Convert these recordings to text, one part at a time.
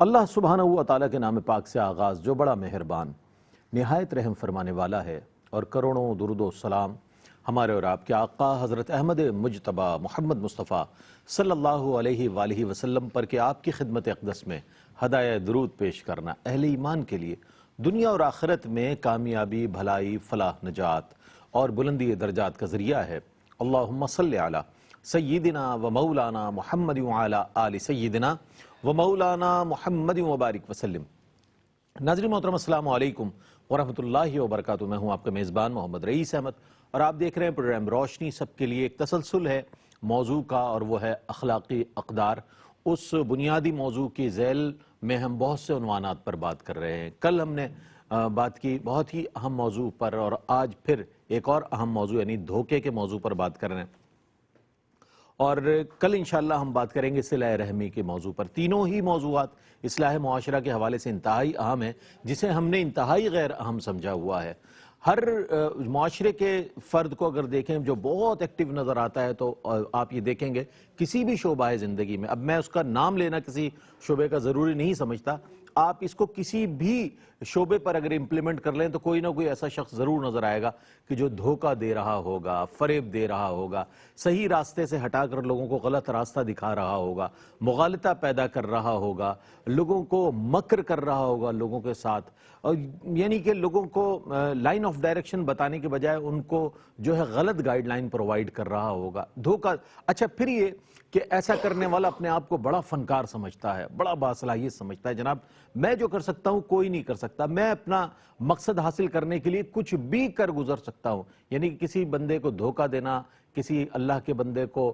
اللہ سبحانہ و تعالیٰ کے نام پاک سے آغاز جو بڑا مہربان نہایت رحم فرمانے والا ہے، اور کروڑوں درود و سلام ہمارے اور آپ کے آقا حضرت احمد مجتبی محمد مصطفیٰ صلی اللہ علیہ وآلہ وسلم پر کہ آپ کی خدمت اقدس میں ہدایہ درود پیش کرنا اہل ایمان کے لیے دنیا اور آخرت میں کامیابی، بھلائی، فلاح، نجات اور بلندی درجات کا ذریعہ ہے۔ اللہم صلی علی سیدنا و مولانا محمد وعلی آل سیدنا و مولانا محمد وبارک وسلم۔ ناظرین محترم، السلام علیکم ورحمۃ اللہ وبرکاتہ۔ میں ہوں آپ کا میزبان محمد رئیس احمد، اور آپ دیکھ رہے ہیں پروگرام روشنی سب کے لیے۔ ایک تسلسل ہے موضوع کا، اور وہ ہے اخلاقی اقدار۔ اس بنیادی موضوع کی ذیل میں ہم بہت سے عنوانات پر بات کر رہے ہیں۔ کل ہم نے بات کی بہت ہی اہم موضوع پر، اور آج پھر ایک اور اہم موضوع یعنی دھوکے کے موضوع پر بات کر رہے ہیں، اور کل انشاءاللہ ہم بات کریں گے صلہ رحمی کے موضوع پر۔ تینوں ہی موضوعات اصلاح معاشرہ کے حوالے سے انتہائی اہم ہیں، جسے ہم نے انتہائی غیر اہم سمجھا ہوا ہے۔ ہر معاشرے کے فرد کو اگر دیکھیں جو بہت ایکٹیو نظر آتا ہے، تو آپ یہ دیکھیں گے کسی بھی شعبہ زندگی میں، اب میں اس کا نام لینا کسی شعبے کا ضروری نہیں سمجھتا، آپ اس کو کسی بھی شعبے پر اگر امپلیمنٹ کر لیں تو کوئی نہ کوئی ایسا شخص ضرور نظر آئے گا کہ جو دھوکہ دے رہا ہوگا، فریب دے رہا ہوگا، صحیح راستے سے ہٹا کر لوگوں کو غلط راستہ دکھا رہا ہوگا، مغالطہ پیدا کر رہا ہوگا، لوگوں کو مکر کر رہا ہوگا لوگوں کے ساتھ، یعنی کہ لوگوں کو لائن آف ڈائریکشن بتانے کے بجائے ان کو جو ہے غلط گائیڈ لائن پرووائیڈ کر رہا ہوگا۔ دھوکہ، اچھا پھر یہ کہ ایسا کرنے والا اپنے آپ کو بڑا فنکار سمجھتا ہے، بڑا باصلاحیت سمجھتا ہے، جناب میں جو کر سکتا ہوں کوئی نہیں کر سکتا، میں اپنا مقصد حاصل کرنے کے لیے کچھ بھی کر گزر سکتا ہوں۔ یعنی کسی بندے کو دھوکہ دینا، کسی اللہ کے بندے کو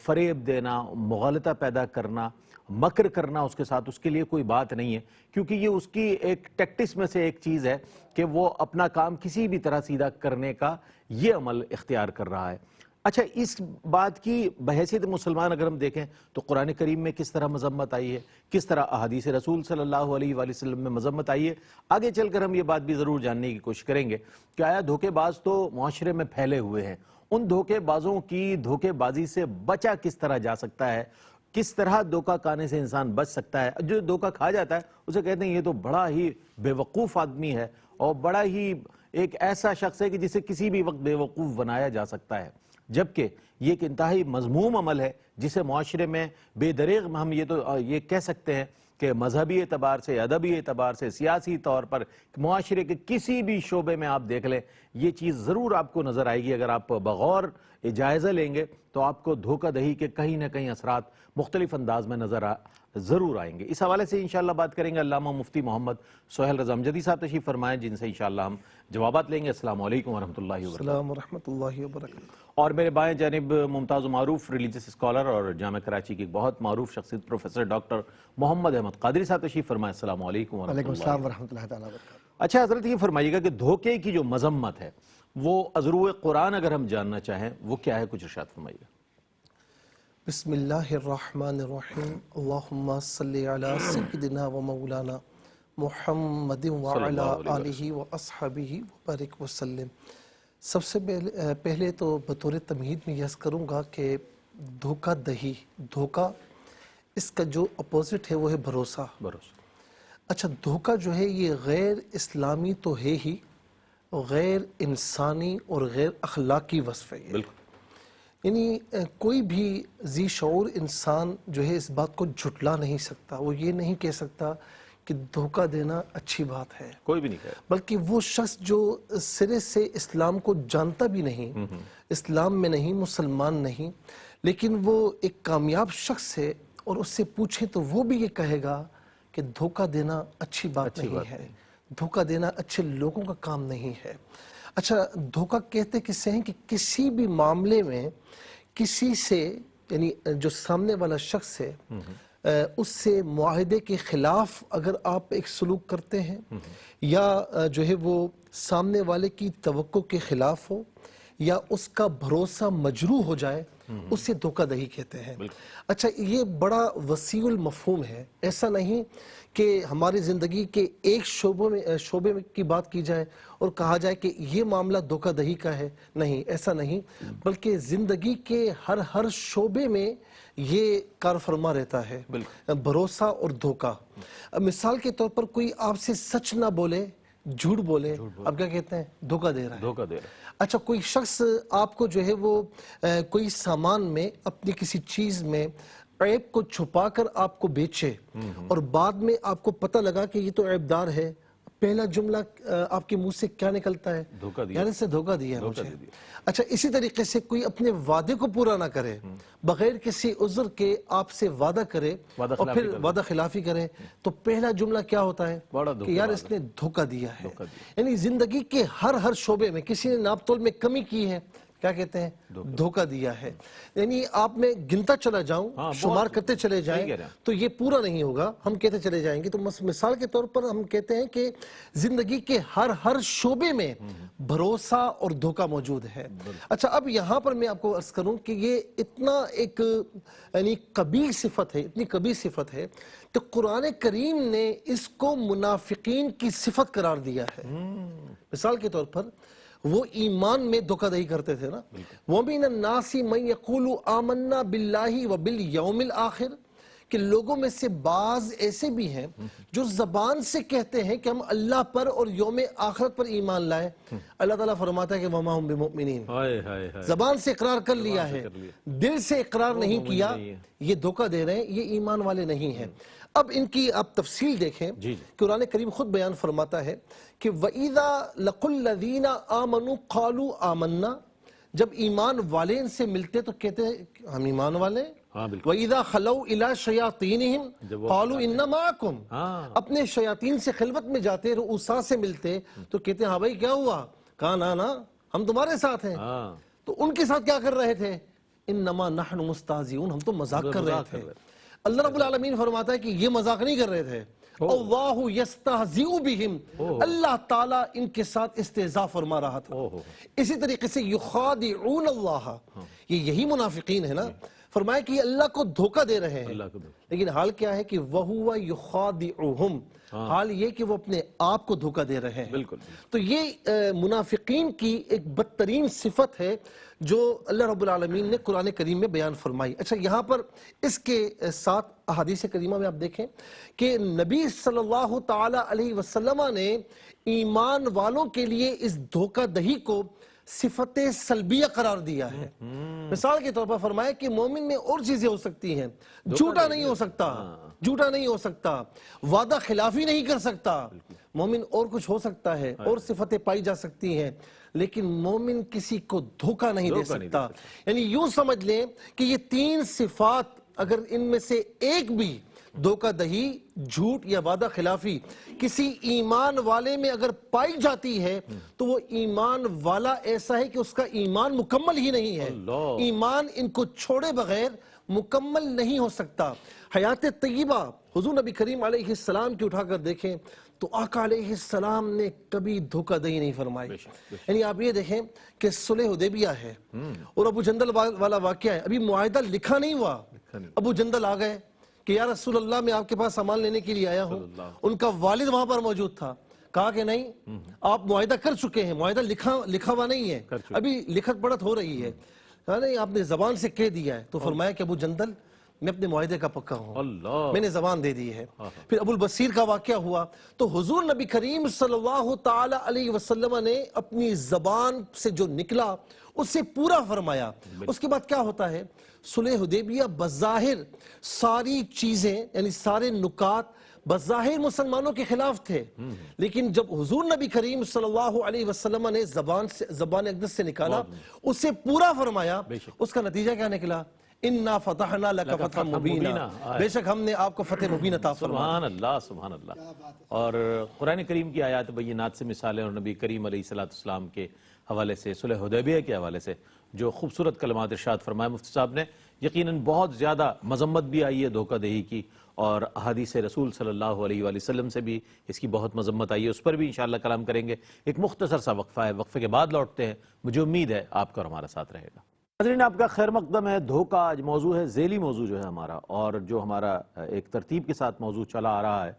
فریب دینا، مغالطہ پیدا کرنا، مکر کرنا اس کے ساتھ، اس کے لیے کوئی بات نہیں ہے، کیونکہ یہ اس کی ایک ٹیکٹس میں سے ایک چیز ہے کہ وہ اپنا کام کسی بھی طرح سیدھا کرنے کا یہ عمل اختیار کر رہا ہے۔ اچھا، اس بات کی بحیثیت مسلمان اگر ہم دیکھیں تو قرآن کریم میں کس طرح مذمت آئی ہے، کس طرح احادیث رسول صلی اللہ علیہ وآلہ وسلم میں مذمت آئی ہے، آگے چل کر ہم یہ بات بھی ضرور جاننے کی کوشش کریں گے کہ آیا دھوکے باز تو معاشرے میں پھیلے ہوئے ہیں، ان دھوکے بازوں کی دھوکے بازی سے بچا کس طرح جا سکتا ہے، کس طرح دھوکہ کھانے سے انسان بچ سکتا ہے۔ جو دھوکہ کھا جاتا ہے اسے کہتے ہیں یہ تو بڑا ہی بے وقوف آدمی ہے، اور بڑا ہی ایک ایسا شخص ہے کہ جسے کسی بھی وقت بے وقوف بنایا جا سکتا ہے، جبکہ یہ ایک انتہائی مذموم عمل ہے جسے معاشرے میں بے دریغ ہم یہ کہہ سکتے ہیں کہ مذہبی اعتبار سے، ادبی اعتبار سے، سیاسی طور پر معاشرے کے کسی بھی شعبے میں آپ دیکھ لیں، یہ چیز ضرور آپ کو نظر آئے گی۔ اگر آپ بغور جائزہ لیں گے تو آپ کو دھوکہ دہی کے کہیں نہ کہیں اثرات مختلف انداز میں ضرور آئیں گے۔ اس حوالے سے انشاءاللہ بات کریں گے۔ علامہ مفتی محمد سہیل رضا امجدی صاحب تشریف فرمائیں، جن سے انشاءاللہ ہم جوابات لیں گے۔ السلام علیکم ورحمۃ اللہ وبرکاتہ۔ السلام ورحمۃ اللہ وبرکاتہ۔ اور میرے بائیں جانب ممتاز و معروف ریلیجس اسکالر اور جامعہ کراچی کی بہت معروف شخصیت پروفیسر ڈاکٹر محمد احمد قادری صاحب تشریف فرمائیں۔ السلام علیکم ورحمۃ وعلیکم اللہ۔ السلام ورحمۃ اللہ تعالیٰ وبرکاتہ۔ اچھا حضرت، یہ فرمائیے گا کہ دھوکے کی جو مذمت ہے وہ از روئے قرآن اگر ہم جاننا چاہیں وہ کیا ہے، کچھ ارشاد فرمائیے گا۔ بسم اللہ الرحمن الرحیم، اللہم صلی علی سیدنا و مولانا محمد وعلی آلہ و اصحابہ وبارک وسلم۔ سب سے پہلے تو بطور تمہید میں یس کروں گا کہ دھوکہ دہی، دھوکہ، اس کا جو اپوزٹ ہے وہ ہے بھروسہ۔ اچھا، دھوکہ جو ہے یہ غیر اسلامی تو ہے ہی، غیر انسانی اور غیر اخلاقی وصف ہے۔ بالکل، یعنی کوئی بھی ذی شعور انسان جو ہے اس بات کو جھٹلا نہیں سکتا، وہ یہ نہیں کہہ سکتا کہ دھوکہ دینا اچھی بات ہے، کوئی بھی نہیں کہہ رہا۔ بلکہ وہ شخص جو سرے سے اسلام کو جانتا بھی نہیں، اسلام میں نہیں، مسلمان نہیں، لیکن وہ ایک کامیاب شخص ہے، اور اس سے پوچھیں تو وہ بھی یہ کہے گا کہ دھوکہ دینا اچھی بات نہیں ہے، دھوکہ دینا اچھے لوگوں کا کام نہیں ہے۔ اچھا، دھوکہ کہتے کسے ہیں کہ کسی بھی معاملے میں کسی سے، یعنی جو سامنے والا شخص ہے، اس سے معاہدے کے خلاف اگر آپ ایک سلوک کرتے ہیں، یا جو ہے وہ سامنے والے کی توقع کے خلاف ہو، یا اس کا بھروسہ مجروح ہو جائے، اسے دھوکہ دہی کہتے ہیں۔ اچھا، یہ بڑا وسیع المفہوم ہے، ایسا نہیں کہ ہماری زندگی کے ایک شعبے کی بات کی جائے اور کہا جائے کہ یہ معاملہ دھوکہ دہی کا ہے، نہیں، ایسا نہیں، بلکہ زندگی کے ہر شعبے میں یہ کار فرما رہتا ہے، بھروسہ اور دھوکہ۔ مثال کے طور پر کوئی آپ سے سچ نہ بولے، جھوٹ بولے، آپ کیا کہتے ہیں؟ دھوکہ دے رہا ہے۔ دھوکہ دے رہا ہے۔ اچھا، کوئی شخص آپ کو جو ہے وہ کوئی سامان میں، اپنی کسی چیز میں عیب کو چھپا کر آپ کو بیچے اور بعد میں آپ کو پتہ لگا کہ یہ تو عیب دار ہے، پہلا جملہ آپ کے منہ سے کیا نکلتا ہے؟ دھوکہ دیا، یار اس نے دھوکہ دیا ہے مجھے۔ اچھا، اسی طریقے سے کوئی اپنے وعدے کو پورا نہ کرے، بغیر کسی عذر کے آپ سے وعدہ کرے اور پھر وعدہ خلافی کرے، تو پہلا جملہ کیا ہوتا ہے کہ یار اس نے دھوکہ دیا ہے۔ یعنی زندگی کے ہر شعبے میں کسی نے ناپ تول میں کمی کی ہے، کیا کہتے ہیں؟ دھوکہ دیا ہے۔ یعنی آپ میں گنتا چلا جاؤں، شمار کرتے چلے جائیں تو یہ پورا نہیں ہوگا، ہم کہتے چلے جائیں گے۔ تو مثال کے طور پر ہم کہتے ہیں کہ زندگی کے ہر شعبے میں بھروسہ اور دھوکہ موجود ہے۔ اچھا، اب یہاں پر میں آپ کو عرض کروں کہ یہ اتنا ایک یعنی قبیح صفت ہے، اتنی قبیح صفت ہے کہ قرآن کریم نے اس کو منافقین کی صفت قرار دیا ہے۔ مثال کے طور پر وہ ایمان میں دھوکہ دہی کرتے تھے نا، وَمِنَ النَّاسِ مَن يَقُولُ آمَنَّا بِاللَّهِ وَبِالْيَوْمِ الْآخِرِ، کہ لوگوں میں سے بعض ایسے بھی ہیں جو زبان سے کہتے ہیں کہ ہم اللہ پر اور یوم آخرت پر ایمان لائے۔ اللہ تعالیٰ فرماتا ہے کہ وَمَا هُم بِمُؤْمِنِينَ، زبان سے اقرار کر لیا ہے، دل سے اقرار نہیں کیا، یہ دھوکہ دے رہے ہیں، یہ ایمان والے نہیں ہیں۔ اب ان کی آپ تفصیل دیکھیں، قرآن کریم خود بیان فرماتا ہے کہ وَإِذَا لَقُوا الَّذِينَ آمَنُوا قَالُوا آمَنَّا، جب ایمان والے ان سے ملتے تو کہتے ہیں ہم ایمان والے ہیں۔ وَإِذَا خَلَوْا إِلَىٰ شَيَاطِينِهِمْ قَالُوا إِنَّا مَعَكُمْ، اپنے شیاطین سے خلوت میں جاتے، رؤساء سے ملتے تو کہتے ہیں ہاں بھائی کیا ہوا؟ کہا نا ہم تمہارے ساتھ ہیں۔ تو ان کے ساتھ کیا کر رہے تھے؟ إِنَّمَا نَحْنُ مُسْتَهْزِئُونَ، ہم تو مذاق کر رہے تھے۔ اللہ رب العالمین فرماتا ہے کہ یہ مذاق نہیں کر رہے تھے، اللہ یستہزئ بہم، اللہ تعالیٰ ان کے ساتھ استہزاء فرما رہا تھا۔ اسی طریقے سے یخادعون اللہ، یہ یہی منافقین ہے نا، فرمایا کہ یہ اللہ کو دھوکہ دے رہے ہیں، لیکن حال کیا ہے کہ وَهُوَ يُخَادِعُهُمْ، حال یہ کہ وہ اپنے آپ کو دھوکہ دے رہے ہیں۔ تو یہ منافقین کی ایک بدترین صفت ہے جو اللہ رب العالمین نے قرآن کریم میں بیان فرمائی۔ اچھا، یہاں پر اس کے ساتھ احادیث کریمہ میں آپ دیکھیں کہ نبی صلی اللہ تعالی علیہ وسلم نے ایمان والوں کے لیے اس دھوکہ دہی کو صفت سلبیہ قرار دیا ہے۔ مثال کے طور پر فرمایا کہ مومن میں اور چیزیں ہو سکتی ہیں، جھوٹا نہیں ہو سکتا، جھوٹا نہیں ہو سکتا، وعدہ خلافی نہیں کر سکتا، مومن اور کچھ ہو سکتا ہے، اور صفتیں پائی جا سکتی ہیں، لیکن مومن کسی کو دھوکہ نہیں دے سکتا۔ یعنی یوں سمجھ لیں کہ یہ تین صفات اگر ان میں سے ایک بھی، دھوکہ دہی، جھوٹ یا وعدہ خلافی، کسی ایمان والے میں اگر پائی جاتی ہے تو وہ ایمان والا ایسا ہے کہ اس کا ایمان مکمل ہی نہیں ہے۔ ایمان ان کو چھوڑے بغیر مکمل نہیں ہو سکتا۔ حیات طیبہ حضور نبی کریم علیہ السلام کی اٹھا کر دیکھیں تو آقا علیہ السلام نے کبھی دھوکہ دہی نہیں فرمائی۔ یعنی آپ یہ دیکھیں کہ صلح حدیبیہ ہے اور ابو جندل والا واقعہ ہے، ابھی معاہدہ لکھا نہیں ہوا، ابو جندل آ گئے کہ یا رسول اللہ میں آپ کے پاس سامان لینے کے لیے آیا ہوں۔ ان کا والد وہاں پر موجود تھا، کہا کہ نہیں، آپ معاہدہ کر چکے ہیں، معاہدہ لکھا ہوا نہیں ہے، ابھی لکھت پڑھت ہو رہی ہے، نہیں آپ نے زبان سے کہہ دیا ہے۔ تو فرمایا کہ ابو جندل میں اپنے معاہدے کا پکا ہوں، میں نے زبان دے دی ہے۔ پھر ابو البصیر کا واقعہ ہوا تو حضور نبی کریم صلی اللہ تعالی علیہ وسلم نے اپنی زبان سے جو نکلا اسے پورا فرمایا۔ اس کے بعد کیا ہوتا ہے؟ صلح حدیبیہ بظاہر ساری چیزیں یعنی سارے نکات بظاہر مسلمانوں کے خلاف تھے، لیکن جب حضور نبی کریم صلی اللہ علیہ وسلم نے زبان اقدس سے نکالا، اسے پورا فرمایا، اس کا نتیجہ کیا نکلا؟ اِنَّا فَتَحْنَا لَكَ فَتْحًا مُبِينًا، بے شک ہم نے آپ کو فتح مبین عطا فرمایا۔ سبحان اللہ، سبحان اللہ۔ اور قرآن کریم کی آیات بینات سے مثالیں اور نبی کریم علیہ السلام کے حوالے سے، صلح حدیبیہ کے حوالے سے جو خوبصورت کلمات ارشاد فرمائے مفتی صاحب نے، یقیناً بہت زیادہ مذمت بھی آئی ہے دھوکہ دہی کی، اور احادیث رسول صلی اللہ علیہ وآلہ وسلم سے بھی اس کی بہت مذمت آئی ہے، اس پر بھی انشاءاللہ کلام کریں گے۔ ایک مختصر سا وقفہ ہے، وقفے کے بعد لوٹتے ہیں، مجھے امید ہے آپ کا اور ہمارا ساتھ رہے گا۔ ناظرین، آپ کا خیر مقدم ہے۔ دھوکہ آج موضوع ہے، ذیلی موضوع جو ہے ہمارا، اور جو ہمارا ایک ترتیب کے ساتھ موضوع چلا آ رہا ہے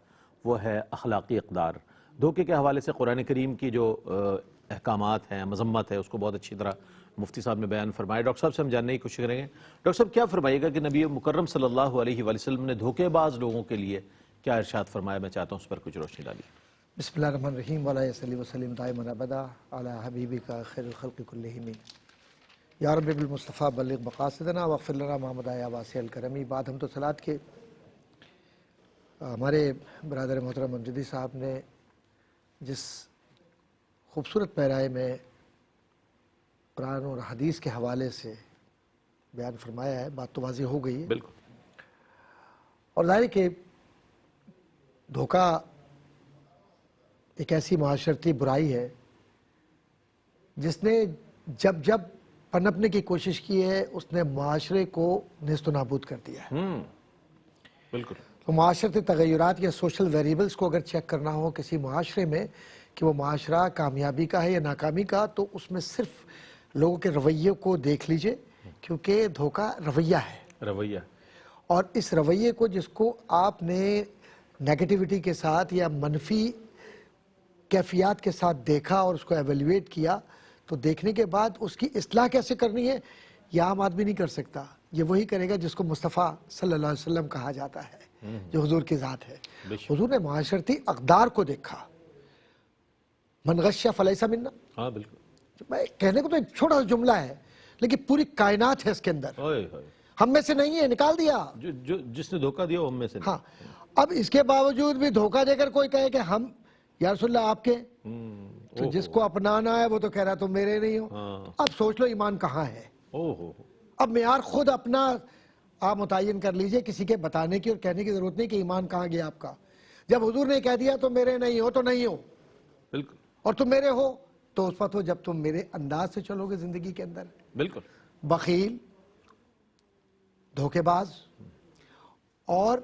وہ ہے اخلاقی اقدار۔ دھوکے کے حوالے سے قرآن کریم کی جو احکامات ہیں، مذمت ہے، اس کو بہت اچھی طرح مفتی صاحب نے بیان فرمایا۔ ڈاکٹر صاحب سے ہم جاننے کی کوشش کریں گے، ڈاکٹر صاحب کیا فرمائیے گا کہ نبی مکرم صلی اللہ علیہ وآلہ وسلم نے دھوکے باز لوگوں کے لیے کیا ارشاد فرمایا؟ میں چاہتا ہوں اس پر کچھ روشنی ڈالیے۔ بسم اللہ الرحمن الرحیم وعلیہ صلی وسلم دائما ابدا علی حبیبک خیر الخلق کلہم یا رب بالمصطفیٰ بلغ مقاصدنا واغفر لنا محمد یا واسع الکرمی۔ بعد ہم تو صلات کے ہمارے برادر محترم امجدی صاحب نے جس خوبصورت پیرائے میں قرآن اور حدیث کے حوالے سے بیان فرمایا ہے، بات تو واضح ہو گئی ہے۔ بالکل۔ اور ظاہر ہے کہ دھوکہ ایک ایسی معاشرتی برائی ہے جس نے جب جب پنپنے کی کوشش کی ہے اس نے معاشرے کو نیست و نابود کر دیا ہے۔ بالکل۔ تو معاشرتی تغیرات یا سوشل ویریبلز کو اگر چیک کرنا ہو کسی معاشرے میں کہ وہ معاشرہ کامیابی کا ہے یا ناکامی کا، تو اس میں صرف لوگوں کے رویے کو دیکھ لیجئے، کیونکہ دھوکہ رویہ ہے۔ رویہ۔ اور اس رویے کو جس کو آپ نے نیگیٹیوٹی کے ساتھ یا منفی کیفیات کے ساتھ دیکھا اور اس کو ایویلیویٹ کیا، تو دیکھنے کے بعد اس کی اصلاح کیسے کرنی ہے یہ عام آدمی نہیں کر سکتا، یہ وہی کرے گا جس کو مصطفیٰ صلی اللہ علیہ وسلم کہا جاتا ہے، جو حضور کی ذات ہے۔ حضور نے معاشرتی اقدار کو دیکھا، من غش فلیس منا۔ ہاں بالکل۔ کہنے کو تو ایک چھوٹا سا جملہ ہے لیکن پوری کائنات ہے اس کے اندر، ہم میں سے نہیں ہے، نکال دیا۔ جس نے دھوکہ دیا وہ ہم میں سے نہیں۔ ہاں، اب اس کے باوجود بھی دھوکہ دے کر کوئی کہے کہ ہم یا رسول اللہ آپ کے، تو جس کو اپنانا ہے وہ تو کہہ رہا تم میرے نہیں ہو۔ اب سوچ لو ایمان کہاں ہے۔ اب معیار خود اپنا آپ متعین کر لیجئے، کسی کے بتانے کی اور کہنے کی ضرورت نہیں کہ ایمان کہاں گیا آپ کا۔ جب حضور نے کہہ دیا تم میرے نہیں ہو تو نہیں ہو، بالکل۔ اور تم میرے ہو تو اس وقت ہو جب تم میرے انداز سے چلو گے زندگی کے اندر۔ بالکل۔ بخیل، دھوکے باز اور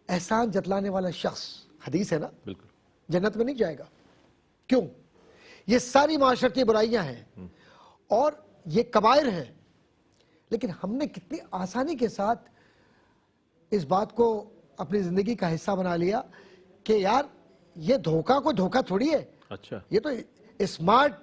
احسان جتلانے والا شخص، حدیث ہے نا، بالکل۔ جنت میں نہیں جائے گا۔ کیوں؟ یہ ساری معاشرتی برائیاں ہیں اور یہ کبائر ہیں، لیکن ہم نے کتنی آسانی کے ساتھ اس بات کو اپنی زندگی کا حصہ بنا لیا کہ یار یہ دھوکہ کو دھوکہ تھوڑی ہے، اچھا۔ یہ تو اسمارٹ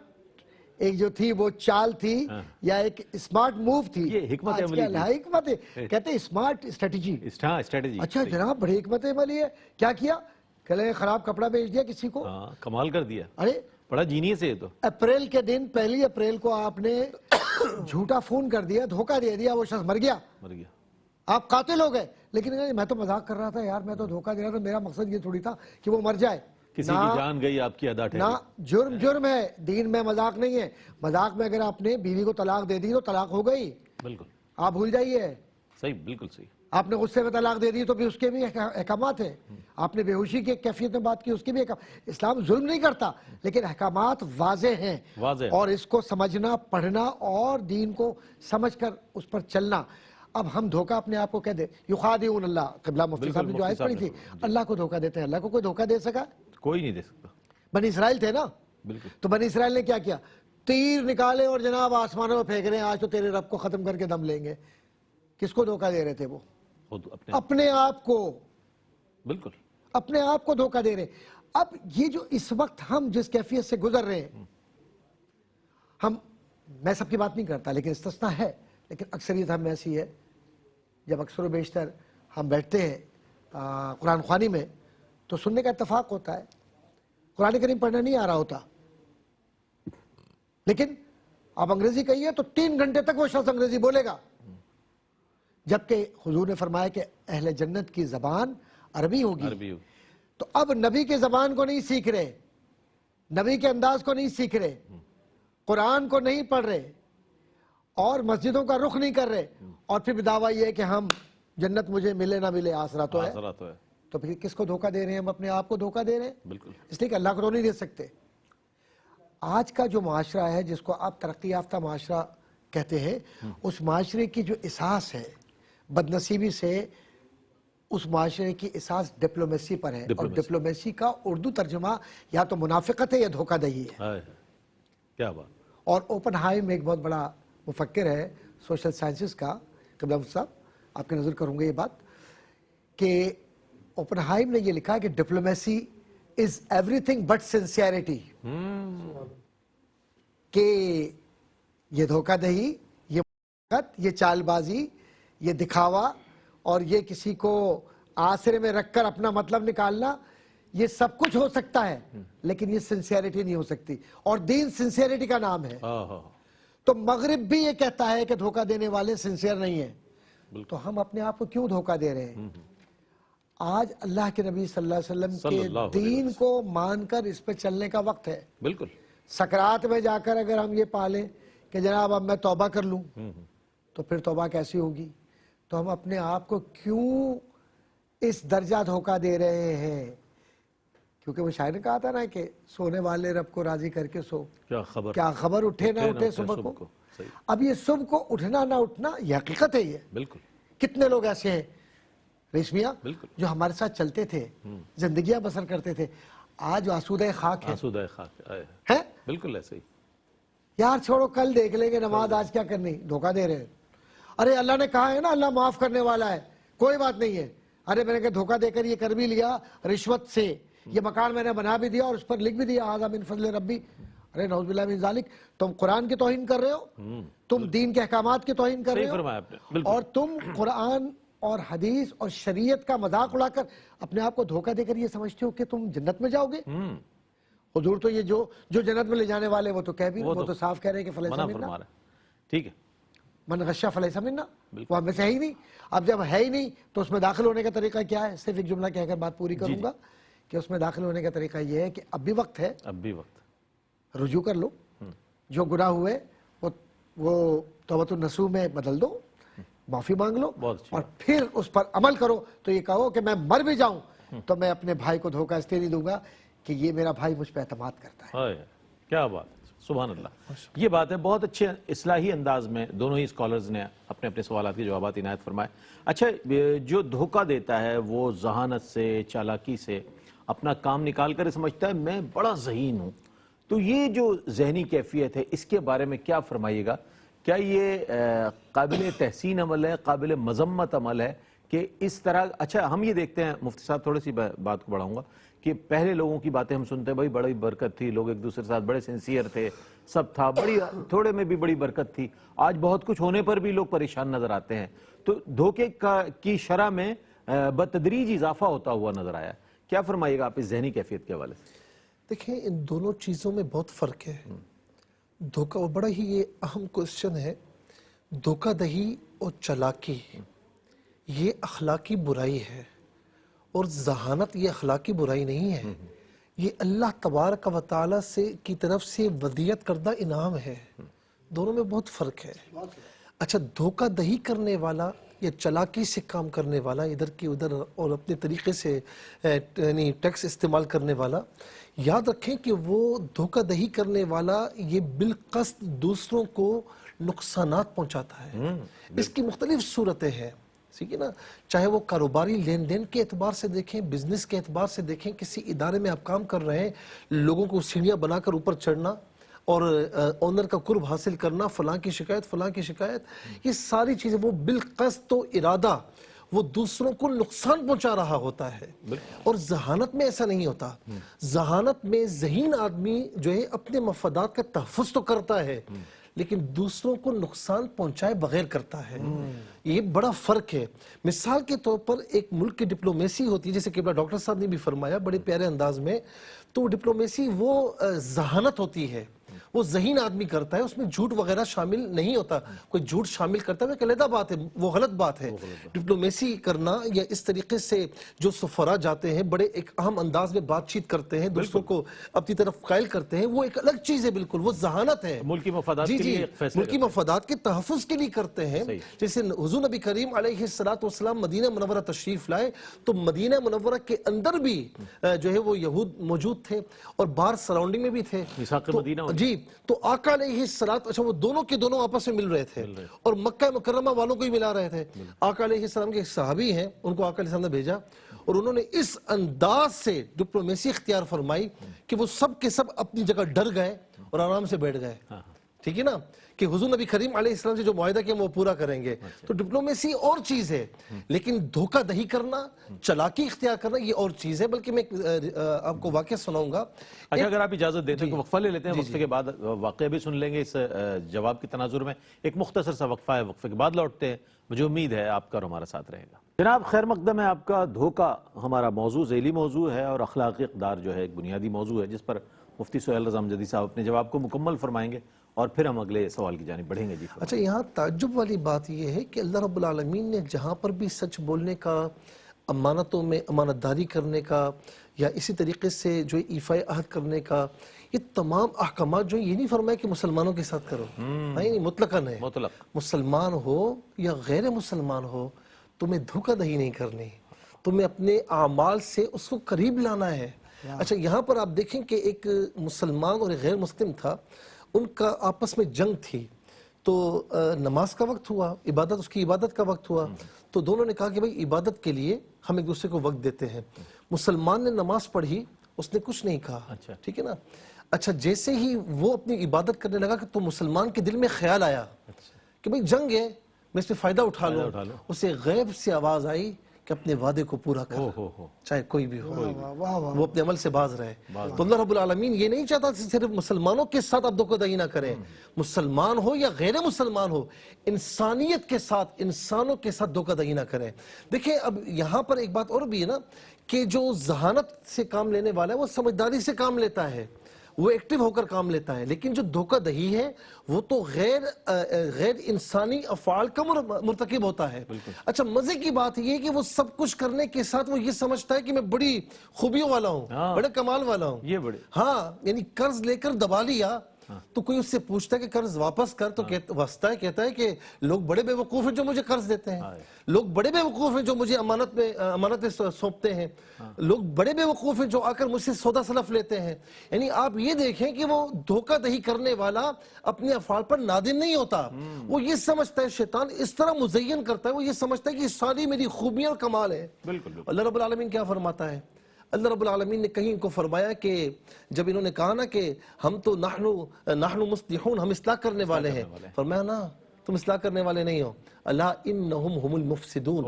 ایک جو تھی وہ چال تھی یا ایک اسمارٹ موو تھی۔ یہ حکمت عملی تھی۔ حکمت کہتے ہیں اسمارٹ اسٹریٹجی۔ اسٹریٹجی۔ اچھا جناب بڑی حکمت عملی ہے، کیا کیا؟ کہ خراب کپڑا بیچ دیا کسی کو۔ کمال کر دیا، ارے بڑا جینیس ہے یہ تو۔ اپریل کے دن 1 اپریل کو آپ نے جھوٹا فون کر دیا، دھوکہ دے دیا، وہ شخص مر گیا، آپ قاتل ہو گئے۔ لیکن میں تو مذاق کر رہا تھا یار، میں تو دھوکہ دے رہا تھا، میرا مقصد یہ تھوڑی تھا کہ وہ مر جائے۔ کسی کی جان گئی، آپ کی ادا ٹھہری۔ نہ، جرم ہے، دین میں مذاق نہیں ہے۔ مذاق میں اگر آپ نے بیوی کو طلاق دے دی تو طلاق ہو گئی، بالکل، آپ بھول جائیے۔ صحیح، بالکل صحیح۔ آپ نے غصے میں طلاق دے دی تو بھی اس کے بھی احکامات ہیں۔ آپ نے بے ہوشی کی کیفیت میں بات کی، اس کے بھی احکام۔ اسلام ظلم نہیں کرتا لیکن احکامات واضح ہیں، اور اس کو سمجھنا، پڑھنا اور دین کو سمجھ کر اس پر چلنا۔ اب ہم دھوکہ اپنے آپ کو کہہ دیں، یخادعون اللہ، قبلہ مفتی صاحب نے جو آیت پڑھی تھی، اللہ کو دھوکہ دیتے ہیں۔ اللہ کو کوئی دھوکہ دے سکا؟ کوئی نہیں دے سکتا۔ بنی اسرائیل تھے نا، بالکل۔ تو بنی اسرائیل نے کیا کیا؟ تیر نکالے اور جناب آسمانوں میں پھینک رہے ہیں، آج تو تیرے رب کو ختم کر کے دم لیں گے۔ کس کو دھوکہ دے رہے تھے وہ؟ اپنے آپ کو، بالکل اپنے آپ کو دھوکہ دے رہے۔ اب یہ جو اس وقت ہم جس کیفیت سے گزر رہے ہیں، میں سب کی بات نہیں کرتا لیکن استثناء ہے، لیکن اکثریت ہم ایسی ہے، جب اکثر و بیشتر ہم بیٹھتے ہیں قرآن خوانی میں تو سننے کا اتفاق ہوتا ہے، قرآن کریم پڑھنا نہیں آ رہا ہوتا، لیکن آپ انگریزی کہیے تو 3 گھنٹے تک وہ شخص انگریزی بولے گا، جبکہ حضور نے فرمایا کہ اہل جنت کی زبان عربی ہوگی۔ تو اب نبی کی زبان کو نہیں سیکھ رہے، نبی کے انداز کو نہیں سیکھ رہے، قرآن کو نہیں پڑھ رہے اور مسجدوں کا رخ نہیں کر رہے، اور پھر دعویٰ یہ ہے کہ ہم جنت مجھے ملے نہ ملے آسرا تو ہے، تو پھر کس کو دھوکہ دے رہے ہیں؟ ہم اپنے آپ کو دھوکہ دے رہے ہیں، بالکل، اس لیے کہ اللہ کو تو نہیں دے سکتے۔ آج کا جو معاشرہ ہے جس کو آپ ترقی یافتہ معاشرہ کہتے ہیں، اس معاشرے کی جو اساس ہے، بدنصیبی سے اس معاشرے کی اساس ڈپلومیسی پر ہے، اور ڈپلومیسی کا اردو ترجمہ یا تو منافقت ہے یا دھوکہ دہی ہے۔ کیا بات۔ اور اوپن ہائم ایک بہت بڑا مفکر ہے سوشل سائنسز کا، قبلہ مفتی صاحب آپ کے نظر کروں گے یہ بات، کہ اوپن ہائم نے یہ لکھا کہ diplomacy is every thing but sincerity. کہ یہ دھوکہ دہی، یہ چال بازی، یہ دکھاوا اور یہ کسی کو آسرے میں رکھ کر اپنا مطلب نکالنا، یہ سب کچھ ہو سکتا ہے لیکن یہ سنسیئرٹی نہیں ہو سکتی، اور دین سنسیئرٹی کا نام ہے۔ تو مغرب بھی یہ کہتا ہے کہ دھوکہ دینے والے سنسیئر نہیں ہیں، تو ہم اپنے آپ کو کیوں دھوکہ دے رہے ہیں؟ آج اللہ کے نبی صلی اللہ علیہ وسلم کے دین کو مان کر اس پہ چلنے کا وقت ہے۔ بالکل سکرات میں جا کر اگر ہم یہ پالیں کہ جناب اب میں توبہ کر لوں تو پھر توبہ کیسی ہوگی؟ تو ہم اپنے آپ کو کیوں اس درجہ دھوکہ دے رہے ہیں؟ کیونکہ وہ شاعر نے کہا تھا نا کہ سونے والے رب کو راضی کر کے سو، کیا خبر اٹھے نہ اٹھے صبح کو۔ اب یہ صبح کو اٹھنا نہ اٹھنا یہ حقیقت ہے۔ یہ بالکل کتنے لوگ ایسے ہیں ریش میاں جو ہمارے ساتھ چلتے تھے، زندگیاں بسر کرتے تھے، آج آسودہ خاک ہے۔ آسودہ خاک ہے بالکل ایسے ہی۔ یار چھوڑو کل دیکھ لیں گے، نماز آج کیا کرنی، دھوکہ دے رہے ہیں۔ ارے اللہ نے کہا ہے نا اللہ معاف کرنے والا ہے، کوئی بات نہیں ہے۔ ارے میں نے کہا دھوکہ دے کر یہ کر بھی لیا، رشوت سے یہ مکان میں نے بنا بھی دیا اور اس پر لکھ بھی دیا ھذا من فضل ربی۔ ارے نعوذ باللہ من ذالک، تم قرآن کی توہین کر رہے ہو، تم دین کے احکامات کی توہین کر رہے ہو، اور تم قرآن اور حدیث اور شریعت کا مذاق اڑا کر اپنے آپ کو دھوکہ دے کر یہ سمجھتے ہو کہ تم جنت میں جاؤ گے۔ حضور تو یہ جو جنت میں لے جانے والے وہ تو کہہ بھی، وہ تو صاف کہہ رہے ہیں کہ فلیسا منا، ٹھیک ہے، من غشا فلیسا منا، وہ ہم میں سے ہے ہی نہیں۔ اب جب ہے ہی نہیں تو اس میں داخل ہونے کا طریقہ کیا ہے؟ صرف ایک جملہ کہہ کر بات پوری کروں گا کہ اس میں داخل ہونے کا طریقہ یہ ہے کہ اب بھی وقت ہے، اب بھی وقت، رجوع کر لو، جو گناہ ہوئے وہ توبۃ النصوح میں بدل دو، معافی مانگ لو، اور پھر اس پر عمل کرو۔ تو یہ کہو کہ میں مر بھی جاؤں تو میں اپنے بھائی کو دھوکہ اس لیے نہیں دوں گا کہ یہ میرا بھائی مجھ پہ اعتماد کرتا ہے۔ کیا بات ہے، سبحان اللہ۔ یہ بات ہے، بہت اچھے اصلاحی انداز میں دونوں ہی اسکالرز نے اپنے اپنے سوالات کے جوابات عنایت فرمائے۔ اچھا، جو دھوکہ دیتا ہے وہ ذہانت سے، چالاکی سے اپنا کام نکال کر سمجھتا ہے میں بڑا ذہین ہوں، تو یہ جو ذہنی کیفیت ہے اس کے بارے میں کیا فرمائیے گا؟ کیا یہ قابل تحسین عمل ہے، قابل مذمت عمل ہے کہ اس طرح؟ اچھا ہم یہ دیکھتے ہیں مفتی صاحب، تھوڑی سی بات کو بڑھاؤں گا کہ پہلے لوگوں کی باتیں ہم سنتے ہیں، بھائی بڑی برکت تھی، لوگ ایک دوسرے کے ساتھ بڑے سنسیئر تھے، سب تھا، بڑی تھوڑے میں بھی بڑی برکت تھی۔ آج بہت کچھ ہونے پر بھی لوگ پریشان نظر آتے ہیں، تو دھوکے کی شرح میں بتدریج اضافہ ہوتا ہوا نظر آیا۔ کیا فرمائیے گا آپ اس ذہنی کیفیت کے حوالے سے؟ دیکھیں ان دونوں چیزوں میں بہت فرق ہے۔ دھوکہ، وہ بڑا ہی یہ اہم کوشچن ہے، دھوکہ دہی اور چالاکی یہ اخلاقی برائی ہے، اور ذہانت یہ اخلاقی برائی نہیں ہے، یہ اللہ تبارک و تعالی سے کی طرف سے ودیعت کردہ انعام ہے۔ دونوں میں بہت فرق ہے۔ اچھا، دھوکہ دہی کرنے والا یا چالاکی سے کام کرنے والا، ادھر کی ادھر اور اپنے طریقے سے یعنی ٹیکس استعمال کرنے والا، یاد رکھیں کہ وہ دھوکہ دہی کرنے والا یہ بالقصد دوسروں کو نقصانات پہنچاتا ہے۔ اس کی مختلف صورتیں ہیں، ٹھیک ہے نا؟ چاہے وہ کاروباری لین دین کے اعتبار سے دیکھیں، بزنس کے اعتبار سے دیکھیں، کسی ادارے میں آپ کام کر رہے ہیں، لوگوں کو سیڑھیاں بنا کر اوپر چڑھنا اور اونر کا قرب حاصل کرنا، فلاں کی شکایت، فلاں کی شکایت، یہ ساری چیزیں وہ بالقصد و ارادہ وہ دوسروں کو نقصان پہنچا رہا ہوتا ہے۔ اور ذہانت میں ایسا نہیں ہوتا۔ ذہانت میں ذہین آدمی جو ہے اپنے مفادات کا تحفظ تو کرتا ہے لیکن دوسروں کو نقصان پہنچائے بغیر کرتا ہے۔ یہ بڑا فرق ہے۔ مثال کے طور پر ایک ملک کی ڈپلومیسی ہوتی ہے، جیسے کہ ڈاکٹر صاحب نے بھی فرمایا بڑے پیارے انداز میں، تو ڈپلومیسی وہ ذہانت ہوتی ہے، وہ ذہین آدمی کرتا ہے، اس میں جھوٹ وغیرہ شامل نہیں ہوتا۔ کوئی جھوٹ شامل کرتا ہے وہ ایک علیحدہ بات ہے، وہ غلط بات ہے۔ ڈپلومیسی کرنا یا اس طریقے سے جو سفراء جاتے ہیں، بڑے ایک اہم انداز میں بات چیت کرتے ہیں، دوسروں کو اپنی طرف قائل کرتے ہیں، وہ ایک الگ چیز ہے، بالکل وہ ذہانت ہے۔ ملکی مفادات کے لیے ملکی مفادات کے تحفظ کے لیے کرتے ہیں۔ جیسے حضور نبی کریم علیہ السلام مدینہ منورہ تشریف لائے تو مدینہ منورہ کے اندر بھی جو ہے وہ یہود موجود تھے اور باہر سراؤنڈنگ میں بھی تھے۔ جی، تو آقا علیہ السلام، اچھا وہ دونوں کے دونوں آپس میں مل رہے تھے اور مکہ مکرمہ والوں کو ہی ملا رہے تھے۔ آقا علیہ السلام کے ایک صحابی ہیں، ان کو آقا علیہ السلام نے بھیجا اور انہوں نے اس انداز سے ڈپلومیسی اختیار فرمائی کہ وہ سب کے سب اپنی جگہ ڈر گئے اور آرام سے بیٹھ گئے۔ ٹھیک ہے نا, کہ حضور نبی کریم علیہ السلام سے جو معاہدہ کیا وہ پورا کریں گے. تو ڈپلومیسی اور چیز ہے, لیکن دھوکہ دہی کرنا, چلاکی اختیار کرنا یہ اور چیز ہے. بلکہ میں آپ کو واقعہ سناؤں گا. اچھا اگر آپ اجازت دیتے ہیں تو وقفہ لے لیتے ہیں, وقفے کے بعد واقعہ بھی سن لیں گے اس جواب کے تناظر میں. ایک مختصر سا وقفہ ہے, وقفے کے بعد لوٹتے ہیں. مجھے امید ہے آپ کا اور ہمارا ساتھ رہے گا. جناب خیر مقدم ہے آپ کا. دھوکہ ہمارا موضوع, ذیلی موضوع ہے, اور اخلاقی اقدار جو ہے ایک بنیادی موضوع ہے جس پر مفتی سہیل رضا امجدی صاحب اپنے جواب کو مکمل فرمائیں گے, اور پھر ہم اگلے سوال کی جانب بڑھیں گے. جی اچھا, یہاں تعجب والی بات یہ ہے کہ اللہ رب العالمین نے جہاں پر بھی سچ بولنے کا, امانتوں میں امانت داری کرنے کا, یا اسی طریقے سے جو ایفاء عہد کرنے کا, یہ تمام احکامات جو یہ نہیں فرمایا کہ مسلمانوں کے ساتھ کرو. نہیں, مطلقاً ہے. مطلق مسلمان ہو یا غیر مسلمان ہو, تمہیں دھوکہ دہی نہیں کرنی, تمہیں اپنے اعمال سے اس کو قریب لانا ہے. اچھا, یہاں پر آپ دیکھیں کہ ایک مسلمان اور ایک غیر مسلم تھا, ان کا آپس میں جنگ تھی. تو نماز کا وقت ہوا, اس کی عبادت کا وقت ہوا, تو دونوں نے کہا کہ بھائی عبادت کے لیے ہم ایک دوسرے کو وقت دیتے ہیں. مسلمان نے نماز پڑھی, اس نے کچھ نہیں کہا, ٹھیک ہے نا. اچھا, جیسے ہی وہ اپنی عبادت کرنے لگا تو مسلمان کے دل میں خیال آیا کہ بھائی جنگ ہے, میں اس سے فائدہ اٹھا لوں. اسے غیب سے آواز آئی کہ اپنے وعدے کو پورا کر, چاہے کوئی بھی ہو. وہ اپنے عمل سے باز رہے. تو اللہ رب العالمین یہ نہیں چاہتا کہ صرف مسلمانوں کے ساتھ آپ دھوکہ دہی نہ کریں, مسلمان ہو یا غیر مسلمان ہو, انسانیت کے ساتھ, انسانوں کے ساتھ دھوکہ دہی نہ کریں. دیکھیں اب یہاں پر ایک بات اور بھی ہے نا, کہ جو ذہانت سے کام لینے والا ہے وہ سمجھداری سے کام لیتا ہے, وہ ایکٹیو ہو کر کام لیتا ہے. لیکن جو دھوکہ دہی ہے وہ تو غیر انسانی افعال کا مرتکب ہوتا ہے. اچھا, مزے کی بات یہ ہے کہ وہ سب کچھ کرنے کے ساتھ وہ یہ سمجھتا ہے کہ میں بڑی خوبیوں والا ہوں, بڑے کمال والا ہوں. یہ بڑے ہاں, یعنی قرض لے کر دبا لیا تو کوئی اس سے پوچھتا ہے کہ قرض واپس کر, تو کہتا ہے کہ لوگ بڑے بے وقوف ہیں جو مجھے قرض دیتے ہیں, لوگ بڑے بے وقوف ہیں جو مجھے امانت سونپتے ہیں, لوگ بڑے بے وقوف ہیں جو آ کر مجھ سے سودا سلف لیتے ہیں. یعنی آپ یہ دیکھیں کہ وہ دھوکہ دہی کرنے والا اپنے افعال پر نادم نہیں ہوتا. وہ یہ سمجھتا ہے, شیطان اس طرح مزین کرتا ہے, وہ یہ سمجھتا ہے کہ یہ ساری میری خوبیاں اور کمال ہے. اللہ رب العالمین کیا فرماتا ہے؟ اللہ رب العالمین نے کہیں ان کو فرمایا کہ جب انہوں نے کہا نا کہ ہم تو نحن مصلحون, ہم اصلاح کرنے والے ہیں, فرمایا نا تم اصلاح کرنے والے نہیں ہو, اللہ انہم هم المفسدون,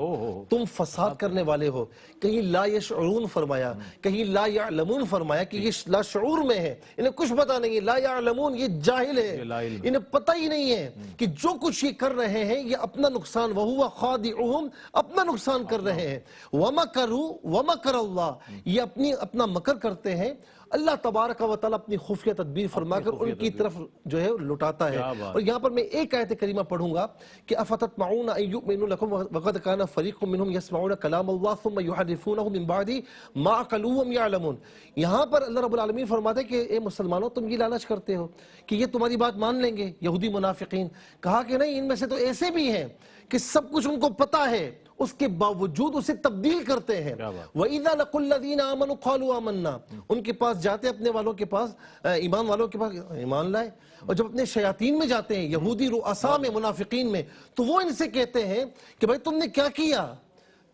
تم فساد کرنے والے ہو. کہیں لا یشعرون فرمایا, کہیں لا یعلمون فرمایا کہ یہ لا شعور میں ہے, انہیں کچھ پتا نہیں ہے. لا یعلمون, یہ جاہل ہے, انہیں پتہ ہی نہیں ہے کہ جو کچھ یہ کر رہے ہیں یہ اپنا نقصان, وہو خادعہم, اپنا نقصان کر رہے ہیں. ومکروا ومکر اللہ, یہ اپنا مکر کرتے ہیں, اللہ تبارک و تعالیٰ اپنی خفیہ تدبیر فرما کر ان کی طرف جو ہے لٹاتا ہے. اور یہاں پر میں ایک آیت کریمہ پڑھوں گا کہ افتطمعون ان یؤمنوا لکم وقد کان فریق منهم یسمعون کلام اللہ ثم یحرفونہ من بعد ما عقلوه وهم یعلمون. یہاں پر اللہ رب العالمین فرماتے ہیں کہ اے مسلمانوں تم یہ لالچ کرتے ہو کہ یہ تمہاری بات مان لیں گے. یہودی منافقین کہا کہ نہیں, ان میں سے تو ایسے بھی ہیں کہ سب کچھ ان کو پتا ہے, اس کے باوجود اسے تبدیل کرتے ہیں. وَإِذَا لَقُوا الَّذِينَ آمَنُوا قَالُوا آمَنَّا, ان کے پاس جاتے اپنے والوں کے پاس, ایمان والوں کے پاس, ایمان لائے. اور جب اپنے شیاطین میں جاتے ہیں, یہودی رؤساء میں, منافقین میں, تو وہ ان سے کہتے ہیں کہ بھائی تم نے کیا کیا,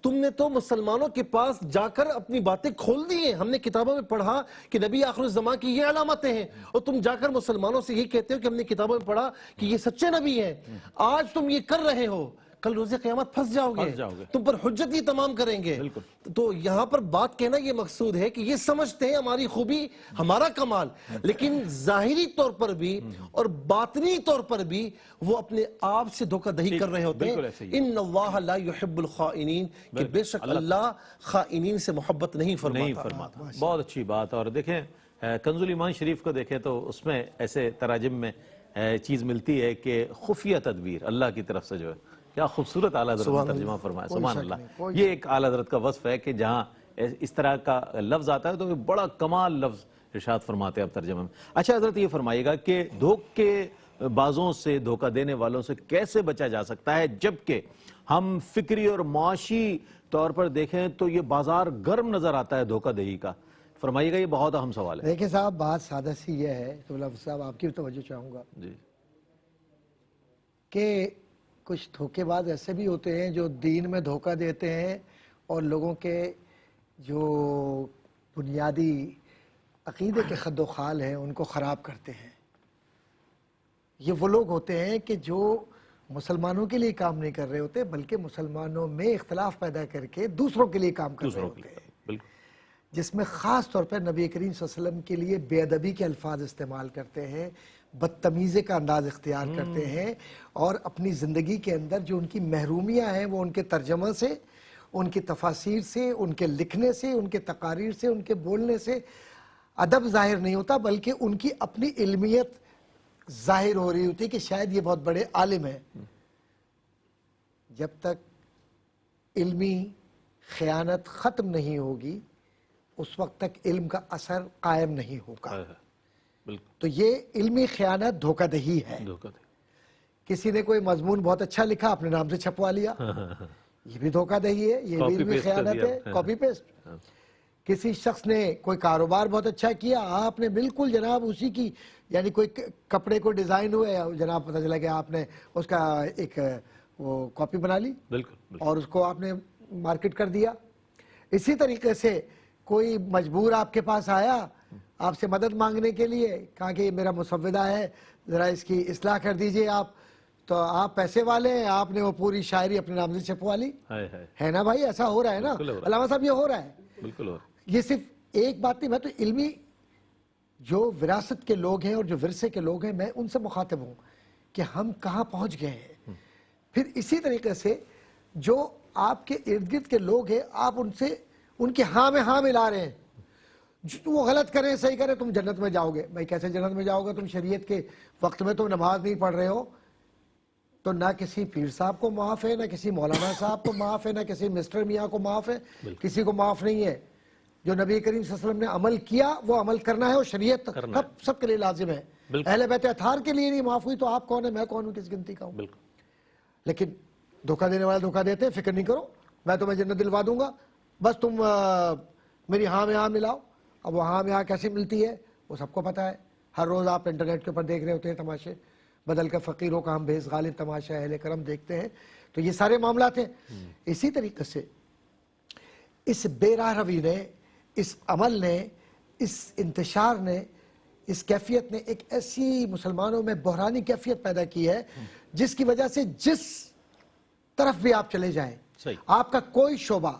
تم نے تو مسلمانوں کے پاس جا کر اپنی باتیں کھول دی ہیں. ہم نے کتابوں میں پڑھا کہ نبی آخر الزمان کی یہ علامتیں ہیں, اور تم جا کر مسلمانوں سے یہ کہتے ہو کہ ہم نے کتابوں میں پڑھا کہ یہ سچے نبی ہیں. آج تم یہ کر رہے ہو, کل روز قیامت پھنس جاؤ گے, تم پر حجت ہی تمام کریں گے. تو یہاں پر بات کہنا یہ مقصود ہے کہ یہ سمجھتے ہیں ہماری خوبی, ہمارا کمال, لیکن ظاہری طور پر بھی اور باطنی طور پر بھی وہ اپنے آپ سے دھوکہ دہی کر رہے ہوتے ہیں. ان اللہ لا يحب الخائنین, کہ بے شک اللہ خائنین سے محبت نہیں فرماتا. بہت اچھی بات. اور دیکھیں کنز الایمان شریف کو دیکھیں تو اس میں ایسے تراجم میں چیز ملتی ہے کہ خفیہ تدبیر اللہ کی طرف سے جو ہے, کیا خوبصورت اعلیٰ حضرت نے ترجمہ فرمایا, سبحان اللہ. یہ ایک اعلیٰ حضرت کا وصف ہے کہ جہاں اس طرح کا لفظ آتا ہے تو بڑا کمال لفظ ارشاد فرماتے ہیں اب ترجمہ میں. اچھا حضرت یہ فرمائیے گا کہ دھوکے بازوں سے, دھوکہ دینے والوں سے کیسے بچا جا سکتا ہے, جبکہ ہم فکری اور معاشی طور پر دیکھیں تو یہ بازار گرم نظر آتا ہے دھوکہ دہی کا. فرمائیے گا, یہ بہت اہم سوال ہے. دیکھیں صاحب, بات سادہ سی یہ ہے, تو لفظ صاحب آپ کی توجہ چاہوں گا جی, کہ کچھ دھوکے باز ایسے بھی ہوتے ہیں جو دین میں دھوکہ دیتے ہیں اور لوگوں کے جو بنیادی عقیدے کے خد و خال ہیں ان کو خراب کرتے ہیں. یہ وہ لوگ ہوتے ہیں کہ جو مسلمانوں کے لیے کام نہیں کر رہے ہوتے بلکہ مسلمانوں میں اختلاف پیدا کر کے دوسروں کے لیے کام کر رہے دوسروں کے ہوتے لیے ہیں، بالکل جس میں خاص طور پر نبی کریم صلی اللہ علیہ وسلم کے لیے بے ادبی کے الفاظ استعمال کرتے ہیں، بدتمیزی کا انداز اختیار کرتے ہیں، اور اپنی زندگی کے اندر جو ان کی محرومیاں ہیں وہ ان کے ترجمہ سے، ان کی تفاسیر سے، ان کے لکھنے سے، ان کے تقاریر سے، ان کے بولنے سے ادب ظاہر نہیں ہوتا بلکہ ان کی اپنی علمیت ظاہر ہو رہی ہوتی ہے کہ شاید یہ بہت بڑے عالم ہیں۔ جب تک علمی خیانت ختم نہیں ہوگی اس وقت تک علم کا اثر قائم نہیں ہوگا۔ بالکل تو یہ علمی خیانت دھوکہ دہی ہے۔ دھوکہ دے کسی نے کوئی مضمون بہت اچھا لکھا اپنے نام سے چھپوا لیا، یہ بھی دھوکہ دہی ہے، یہ بھی Copy علمی paste کر خیانت دیا۔ ہے، کاپی پیسٹ۔ کسی شخص نے کوئی کاروبار بہت اچھا کیا، آپ نے بالکل جناب اسی کی، یعنی کوئی کپڑے کو ڈیزائن ہوئے جناب پتہ چلا کہ آپ نے اس کا ایک وہ کاپی بنا لی بالکل اور اس کو آپ نے مارکیٹ کر دیا۔ اسی طریقے سے کوئی مجبور آپ کے پاس آیا آپ سے مدد مانگنے کے لیے، کہا کہ یہ میرا مسودہ ہے ذرا اس کی اصلاح کر دیجئے آپ، تو آپ پیسے والے ہیں، آپ نے وہ پوری شاعری اپنے نام سے چھپوا لی، ہے نا بھائی؟ ایسا ہو رہا ہے نا بالکل ہو رہا ہے۔ علامہ صاحب، یہ ہو رہا ہے۔ بالکل یہ صرف ایک بات نہیں، میں تو علمی جو وراثت کے لوگ ہیں اور جو ورثے کے لوگ ہیں میں ان سے مخاطب ہوں کہ ہم کہاں پہنچ گئے ہیں۔ پھر اسی طریقے سے جو آپ کے ارد گرد کے لوگ ہیں آپ ان سے ان کے ہاں میں ہاں ملا رہے ہیں، وہ غلط کریں صحیح کریں تم جنت میں جاؤ گے۔ بھائی کیسے جنت میں جاؤ گے؟ تم شریعت کے وقت میں تم نماز نہیں پڑھ رہے ہو، تو نہ کسی پیر صاحب کو معاف ہے، نہ کسی مولانا صاحب کو معاف ہے، نہ کسی مسٹر میاں کو معاف ہے، کسی کو معاف نہیں ہے۔ جو نبی کریم صلی اللہ علیہ وسلم نے عمل کیا وہ عمل کرنا ہے، اور شریعت سب کے لیے لازم ہے۔ اہل بیت اطہار کے لیے نہیں معاف ہوئی تو آپ کون ہیں، میں کون ہوں، کس گنتی کا ہوں؟ لیکن دھوکہ دینے والے دھوکہ دیتے ہیں، فکر نہیں کرو میں تمہیں جنت دلوا دوں گا، بس تم میری ہاں میں ہاں ملاؤ۔ اب وہ ہاں میں ہاں کیسے ملتی ہے وہ سب کو پتا ہے، ہر روز آپ انٹرنیٹ کے اوپر دیکھ رہے ہوتے ہیں تماشے، بدل کا فقیروں کا ہم بھیس غالب تماشا اہل کرم دیکھتے ہیں۔ تو یہ سارے معاملات ہیں۔ اسی طریقے سے اس بے راہ روی نے، اس عمل نے، اس انتشار نے، اس کیفیت نے ایک ایسی مسلمانوں میں بحرانی کیفیت پیدا کی ہے جس کی وجہ سے جس طرف بھی آپ چلے جائیں آپ کا کوئی شعبہ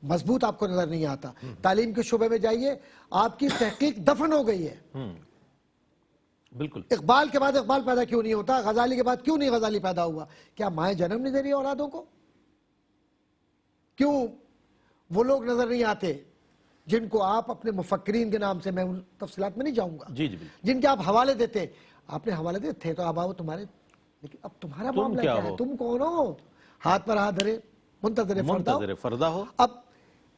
مضبوط آپ کو نظر نہیں آتا۔ تعلیم کے شعبے میں جائیے، آپ کی تحقیق دفن ہو گئی ہے۔ بالکل اقبال کے بعد اقبال پیدا کیوں نہیں ہوتا؟ غزالی کے بعد کیوں نہیں غزالی پیدا ہوا؟ کیا مائیں جنم نہیں دے رہی اولادوں کو؟ کیوں وہ لوگ نظر نہیں آتے جن کو آپ اپنے مفکرین کے نام سے، میں ان تفصیلات میں نہیں جاؤں گا، جن کے آپ حوالے دیتے؟ آپ نے حوالے دیتے تھے تو اب آؤ تمہارے، لیکن اب تمہارا معاملہ کیا ہے؟ تم کون ہو؟ ہاتھ پر ہاتھ دھرے منتظر فردہ ہو۔ اب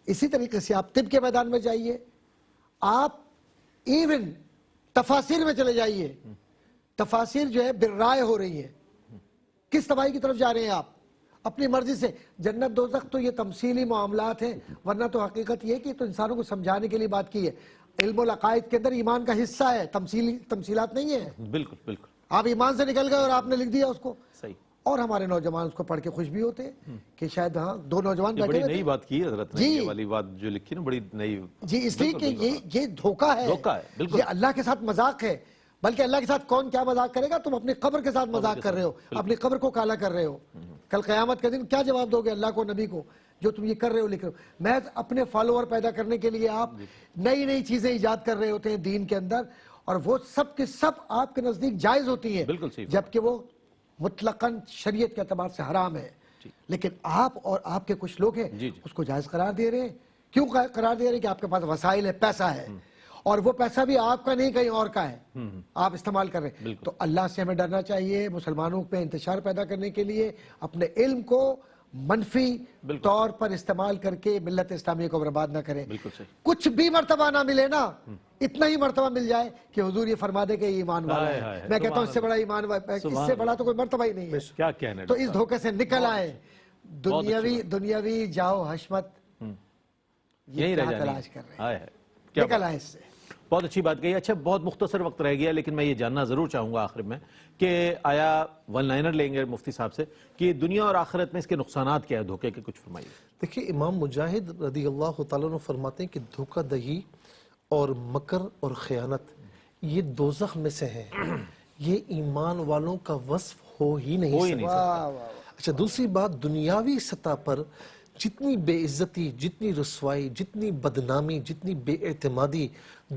اسی طریقے سے آپ طب کے میدان میں جائیے، آپ ایون تفاسیر میں چلے جائیے، تفاسیر جو ہے بالرائے ہو رہی ہے۔ کس تباہی کی طرف جا رہے ہیں آپ؟ اپنی مرضی سے۔ جنت دوزخ تو یہ تمثیلی معاملات ہیں، ورنہ تو حقیقت یہ کہ تو انسانوں کو سمجھانے کے لیے بات کی ہے۔ علم العقائد کے اندر ایمان کا حصہ ہے، تمثیلات نہیں ہے۔ بالکل بالکل آپ ایمان سے نکل گئے اور آپ نے لکھ دیا اس کو، اور ہمارے نوجوان اس کو پڑھ کے خوش بھی ہوتے ہیں کہ شاید ہاں دو نوجوان بیٹھے ہوئے تھے۔ نئی بات کی حضرت نے، یہ والی بات جو لکھی نا بڑی نئی جی، اس لیے کہ یہ دھوکہ ہے، یہ اللہ کے ساتھ مذاق ہے۔ بلکہ اللہ کے ساتھ کون کیا مذاق کرے گا؟ تم اپنی قبر کے ساتھ مذاق کر رہے ہو، اپنی قبر کو کالا کر رہے ہو۔ کل قیامت کے دن کیا جواب دو گے اللہ کو، نبی کو، جو تم یہ کر رہے ہو لکھ رہے ہو؟ محض اپنے فالوور پیدا کرنے کے لیے آپ نئی نئی چیزیں ایجاد کر رہے ہوتے ہیں دین کے اندر، اور وہ سب کے سب آپ کے نزدیک جائز ہوتی ہیں، جبکہ وہ مطلقاً شریعت کے اعتبار سے حرام ہے۔ لیکن آپ اور آپ کے کچھ لوگ ہیں اس کو جائز قرار دے رہے ہیں۔ کیوں قرار دے رہے ہیں؟ کہ آپ کے پاس وسائل ہے، پیسہ ہے، اور وہ پیسہ بھی آپ کا نہیں کہیں اور کا ہے، آپ استعمال کر رہے ہیں۔ تو اللہ سے ہمیں ڈرنا چاہیے، مسلمانوں پہ انتشار پیدا کرنے کے لیے اپنے علم کو منفی طور پر استعمال کر کے ملت اسلامیہ کو برباد نہ کریں۔ کچھ بھی مرتبہ نہ ملے نا، اتنا ہی مرتبہ مل جائے کہ حضور یہ فرما دے کہ یہ ایمان والا ہے۔ میں کہتا ہوں اس سے بڑا ایمان، اس سے بڑا تو کوئی مرتبہ ہی نہیں ہے۔ کیا کہنا، تو اس دھوکے سے نکل آئے، دنیاوی جاؤ حشمت یہی رہ تلاش کر رہے ہیں، کیا نکل آئے اس سے۔ بہت اچھی بات کہی۔ اچھا، بہت مختصر وقت رہ گیا، لیکن میں یہ جاننا ضرور چاہوں گا آخر میں کہ آیا ون لائنر لیں گے مفتی صاحب سے کہ دنیا اور آخرت میں اس کے نقصانات کیا ہے دھوکے کے، کچھ فرمائیے۔ دیکھیے، امام مجاہد رضی اللہ تعالیٰ عنہ فرماتے ہیں کہ دھوکہ دہی اور مکر اور خیانت یہ دوزخ میں سے ہیں، یہ ایمان والوں کا وصف ہو ہی نہیں سکتا۔ واہ واہ اچھا دوسری بات، دنیاوی سطح پر جتنی بے عزتی، جتنی رسوائی، جتنی بدنامی، جتنی بے اعتمادی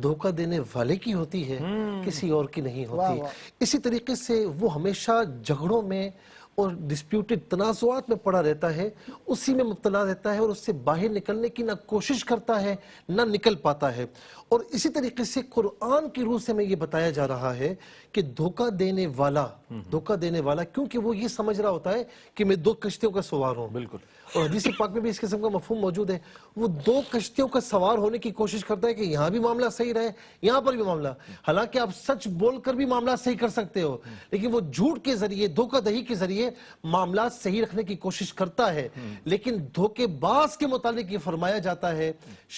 دھوکہ دینے والے کی ہوتی ہے کسی اور کی نہیں ہوتی۔ اسی طریقے سے وہ ہمیشہ جھگڑوں میں اور ڈسپیوٹڈ تنازعات میں پڑا رہتا ہے، اسی میں مبتلا رہتا ہے اور اس سے باہر نکلنے کی نہ کوشش کرتا ہے نہ نکل پاتا ہے۔ اور اسی طریقے سے قرآن کی روح سے میں یہ بتایا جا رہا ہے کہ دھوکہ دینے والا کیونکہ وہ یہ سمجھ رہا ہوتا ہے کہ میں دو کشتیوں کا سوار ہوں، بالکل، اور حدیث پاک میں بھی اس قسم کا مفہوم موجود ہے، وہ دو کشتیوں کا سوار ہونے کی کوشش کرتا ہے کہ یہاں بھی معاملہ صحیح رہے، یہاں پر بھی معاملہ، حالانکہ آپ سچ بول کر بھی معاملہ صحیح کر سکتے ہو، لیکن وہ جھوٹ کے ذریعے، دھوکہ دہی کے ذریعے معاملات صحیح رکھنے کی کوشش کرتا ہے۔ لیکن دھوکے باز کے متعلق یہ فرمایا جاتا ہے،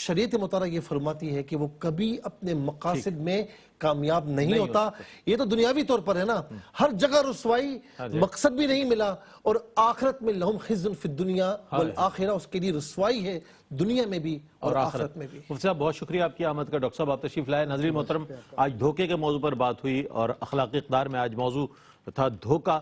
شریعت مطالعہ یہ فرماتی ہے کہ وہ کبھی اپنے مقاصد میں کامیاب نہیں ہوتا۔ یہ تو دنیاوی طور پر ہے نا، ہر جگہ رسوائی، مقصد بھی نہیں ملا، اور آخرت میں لہم خزن فی الدنیا والآخرہ، اس کے لیے رسوائی ہے دنیا میں بھی اور آخرت میں بھی۔ مفتی صاحب بہت شکریہ آپ کی آمد کا، ڈاکٹر صاحب آپ تشریف لائے۔ ناظرین محترم، آج دھوکے کے موضوع پر بات ہوئی اور اخلاقی اقدار میں آج موضوع تھا دھوکہ۔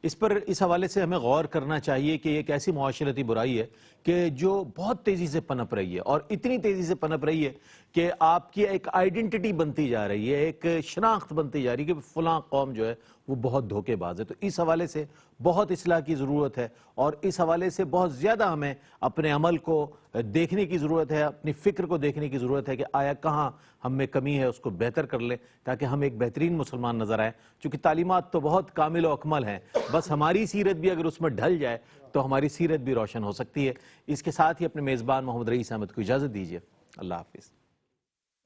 اس حوالے سے ہمیں غور کرنا چاہیے کہ یہ ایک ایسی معاشرتی برائی ہے کہ جو بہت تیزی سے پنپ رہی ہے، اور اتنی تیزی سے پنپ رہی ہے کہ آپ کی ایک آئیڈینٹی بنتی جا رہی ہے، ایک شناخت بنتی جا رہی ہے کہ فلاں قوم جو ہے وہ بہت دھوکے باز ہے۔ تو اس حوالے سے بہت اصلاح کی ضرورت ہے، اور اس حوالے سے بہت زیادہ ہمیں اپنے عمل کو دیکھنے کی ضرورت ہے، اپنی فکر کو دیکھنے کی ضرورت ہے کہ آیا کہاں ہم میں کمی ہے، اس کو بہتر کر لیں تاکہ ہم ایک بہترین مسلمان نظر آئیں۔ چونکہ تعلیمات تو بہت کامل و اکمل ہیں، بس ہماری سیرت بھی اگر اس میں ڈھل جائے تو ہماری سیرت بھی روشن ہو سکتی ہے۔ اس کے ساتھ ہی اپنے میزبان محمد رئیس احمد کو اجازت دیجیے۔ اللہ حافظ۔